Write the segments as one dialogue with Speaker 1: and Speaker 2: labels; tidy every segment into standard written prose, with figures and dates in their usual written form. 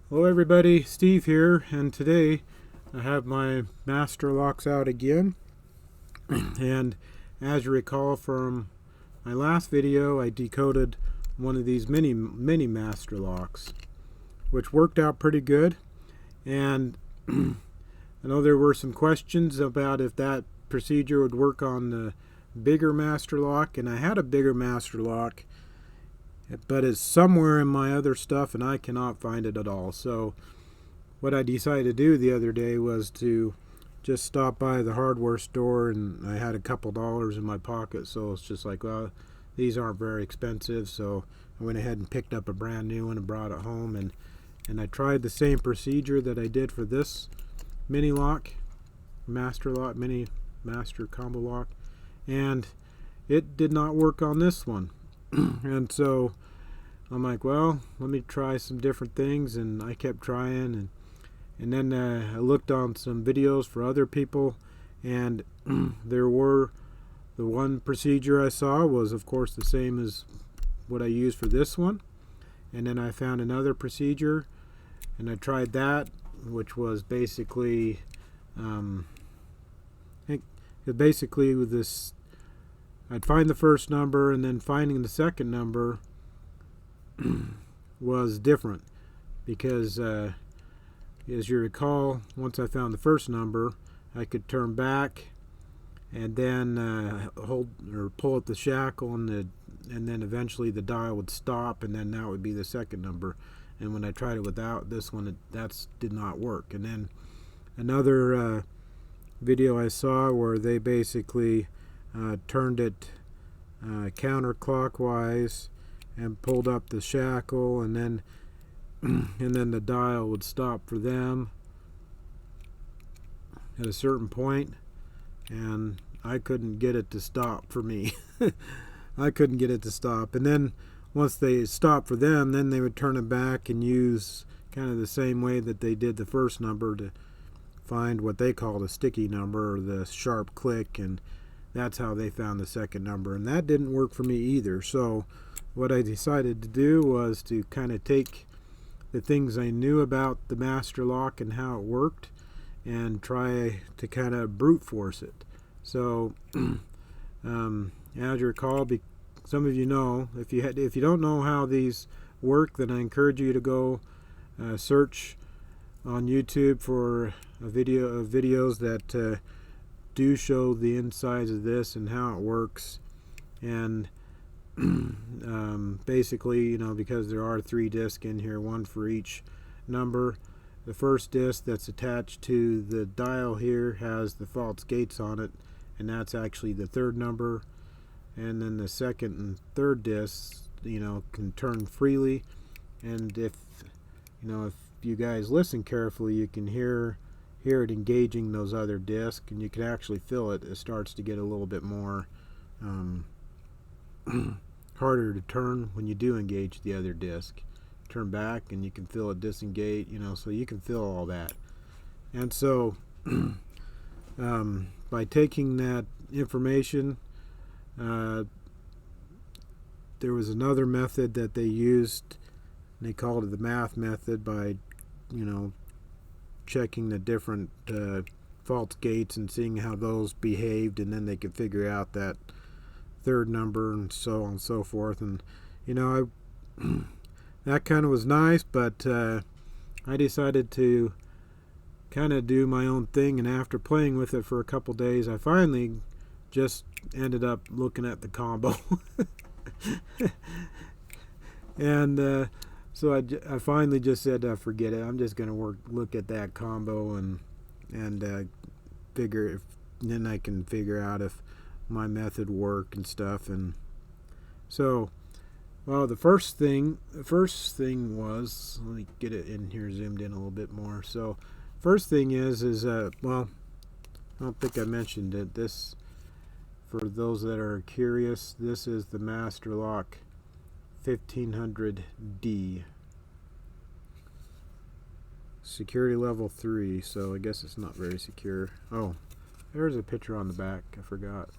Speaker 1: Hello everybody, Steve here, and today I have my master locks out again. And as you recall from my last video, I decoded one of these mini master locks, which worked out pretty good. And I know there were some questions about if that procedure would work on the bigger master lock, and I had a bigger master lock, but it's somewhere in my other stuff and I cannot find it at all. So what I decided to do the other day was to just stop by the hardware store, and I had a couple dollars in my pocket, so it's just like, well, these aren't very expensive, so I went ahead and picked up a brand new one and brought it home, and I tried the same procedure that I did for this mini lock, mini master combo lock, and it did not work on this one. And so I'm like, well, let me try some different things, and I kept trying, and then I looked on some videos for other people, and there were, the one procedure I saw was of course the same as what I used for this one, and then I found another procedure and I tried that, which was basically basically with this, I'd find the first number, and then finding the second number was different because as you recall, once I found the first number, I could turn back and then hold or pull at the shackle, and then eventually the dial would stop, and then that would be the second number. And when I tried it without this one, that did not work. And then another video I saw where they basically turned it counterclockwise and pulled up the shackle, and then the dial would stop for them at a certain point, and I couldn't get it to stop for me. I couldn't get it to stop. And then once they stopped for them, then they would turn it back and use kind of the same way that they did the first number to find what they called a sticky number, or the sharp click, and that's how they found the second number, and that didn't work for me either. So what I decided to do was to kind of take the things I knew about the master lock and how it worked and try to kind of brute force it. So as you recall, some of you know, if you don't know how these work, then I encourage you to go search on YouTube for a video of videos that do show the insides of this and how it works. And basically, because there are 3 discs in here, one for each number. The first disc that's attached to the dial here has the false gates on it, and that's actually the third number. And then the second and third discs, can turn freely. And if you guys listen carefully, you can hear it engaging those other discs, and you can actually feel it. It starts to get a little bit more harder to turn when you do engage the other disc. Turn back and you can feel it disengage, so you can feel all that. And so by taking that information, there was another method that they used, and they called it the math method, by checking the different false gates and seeing how those behaved, and then they could figure out that third number, and so on and so forth. And that kind of was nice, but I decided to kind of do my own thing, and after playing with it for a couple days, I finally just ended up looking at the combo. And so I finally just said, forget it. I'm just going to look at that combo and figure if then I can figure out if my method worked and stuff. And so, well, the first thing was, let me get it in here zoomed in a little bit more. So first thing is well, I don't think I mentioned it. This, for those that are curious, this is the Master Lock 1500D. Security level 3, so I guess it's not very secure. Oh, there's a picture on the back. I forgot.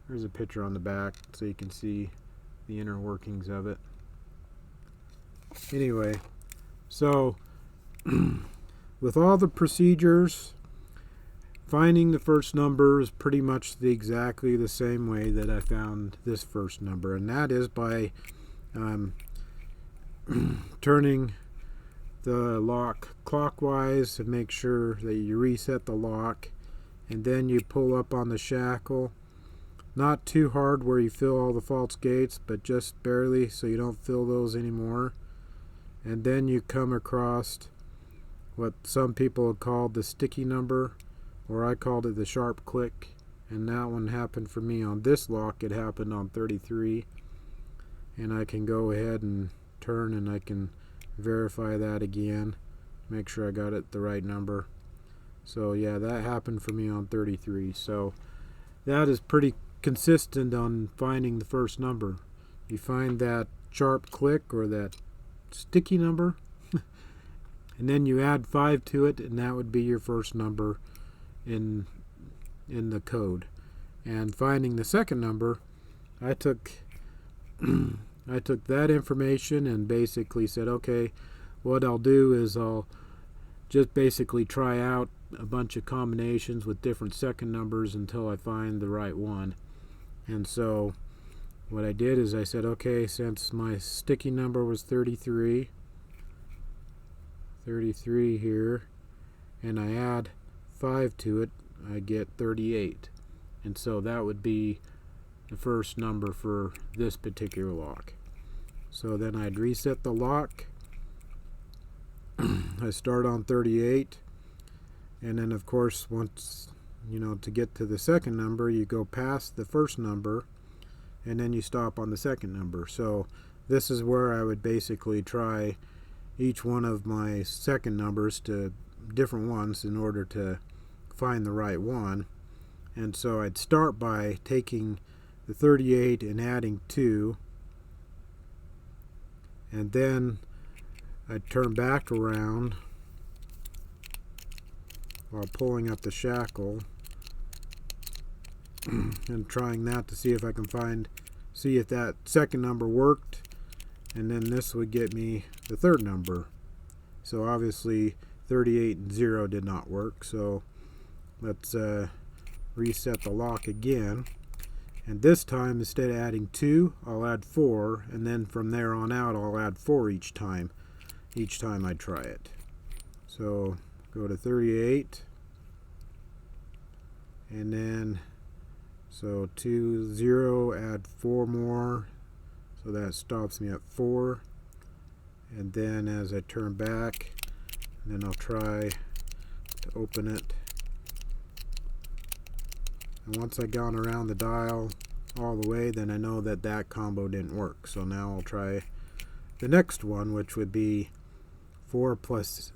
Speaker 1: There's a picture on the back so you can see the inner workings of it. Anyway, so with all the procedures, finding the first number is pretty much exactly the same way that I found this first number, and that is by turning the lock clockwise and make sure that you reset the lock, and then you pull up on the shackle, not too hard where you fill all the false gates, but just barely so you don't fill those anymore. And then you come across what some people have called the sticky number, or I called it the sharp click, and that one happened for me on this lock. It happened on 33, and I can go ahead and turn and I can verify that again, make sure I got it the right number. So yeah, that happened for me on 33. So that is pretty consistent on finding the first number. You find that sharp click or that sticky number and then you add 5 to it, and that would be your first number in the code. And finding the second number, I took that information and basically said, okay, what I'll do is I'll just basically try out a bunch of combinations with different second numbers until I find the right one. And so what I did is I said, okay, since my sticky number was 33 here, and I add 5 to it, I get 38. And so that would be the first number for this particular lock. So then I'd reset the lock. I start on 38, and then of course once to get to the second number, you go past the first number and then you stop on the second number. So this is where I would basically try each one of my second numbers to different ones in order to find the right one. And so I'd start by taking the 38 and adding 2, and then I'd turn back around while pulling up the shackle and trying that to see if I can see if that second number worked, and then this would get me the third number. So obviously 38 and 0 did not work, so let's reset the lock again, and this time instead of adding 2, I'll add 4, and then from there on out I'll add 4 each time I try it. So go to 38, and then so 2 0, add 4 more, so that stops me at 4. And then as I turn back, then I'll try to open it, and once I've gone around the dial all the way, then I know that combo didn't work. So now I'll try the next one, which would be 4 plus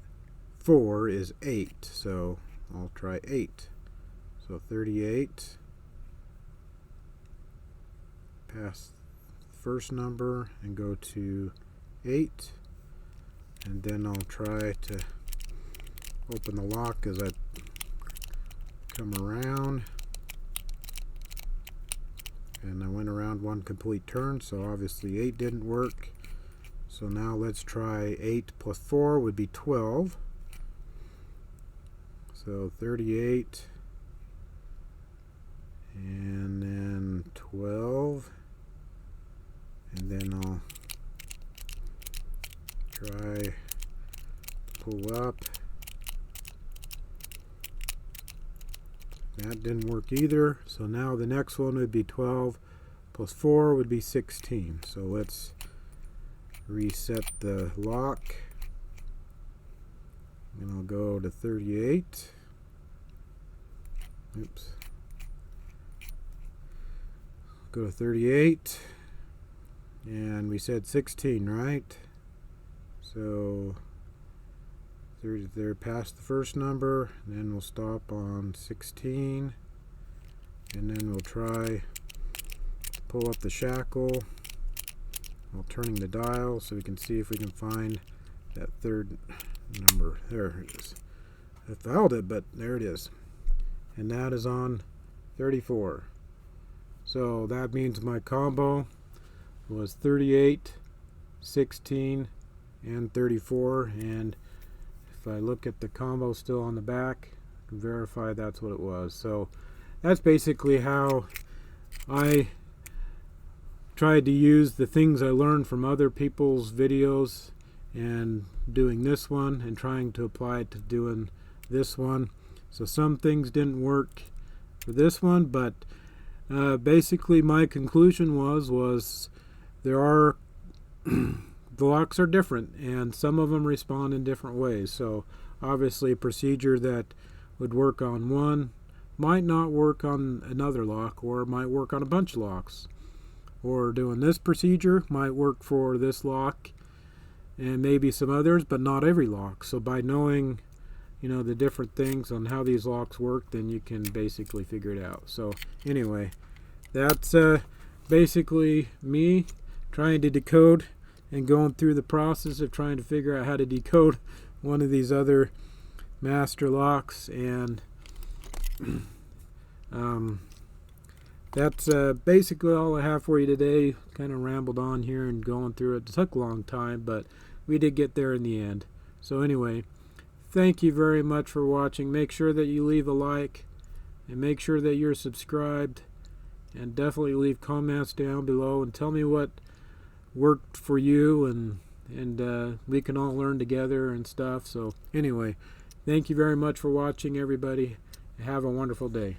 Speaker 1: 4 is 8, so I'll try 8. So 38, pass the first number and go to 8, and then I'll try to open the lock as I come around, and I went around one complete turn, so obviously 8 didn't work. So now let's try 8 plus 4 would be 12. So 38, and then 12, and then I'll try to pull up. That didn't work either. So now the next one would be 12 plus 4 would be 16. So let's reset the lock, and I'll go to 38. Oops. Go to 38, and we said 16, right? So 30 there, past the first number, then we'll stop on 16, and then we'll try to pull up the shackle while turning the dial so we can see if we can find that third number. There it is. I found it, but there it is. And that is on 34. So that means my combo was 38, 16, and 34. And if I look at the combo still on the back, I can verify that's what it was. So that's basically how I tried to use the things I learned from other people's videos and doing this one and trying to apply it to doing this one. So some things didn't work for this one, but basically my conclusion was there are the locks are different and some of them respond in different ways. So obviously a procedure that would work on one might not work on another lock, or it might work on a bunch of locks. Or doing this procedure might work for this lock and maybe some others, but not every lock. So by knowing, you know, the different things on how these locks work, then you can basically figure it out. So anyway, that's basically me trying to decode and going through the process of trying to figure out how to decode one of these other master locks. And that's basically all I have for you today. Kind of rambled on here and going through it. It took a long time, but we did get there in the end. So anyway, thank you very much for watching. Make sure that you leave a like and make sure that you're subscribed, and definitely leave comments down below and tell me what worked for you, and we can all learn together and stuff. So anyway, thank you very much for watching, everybody. Have a wonderful day.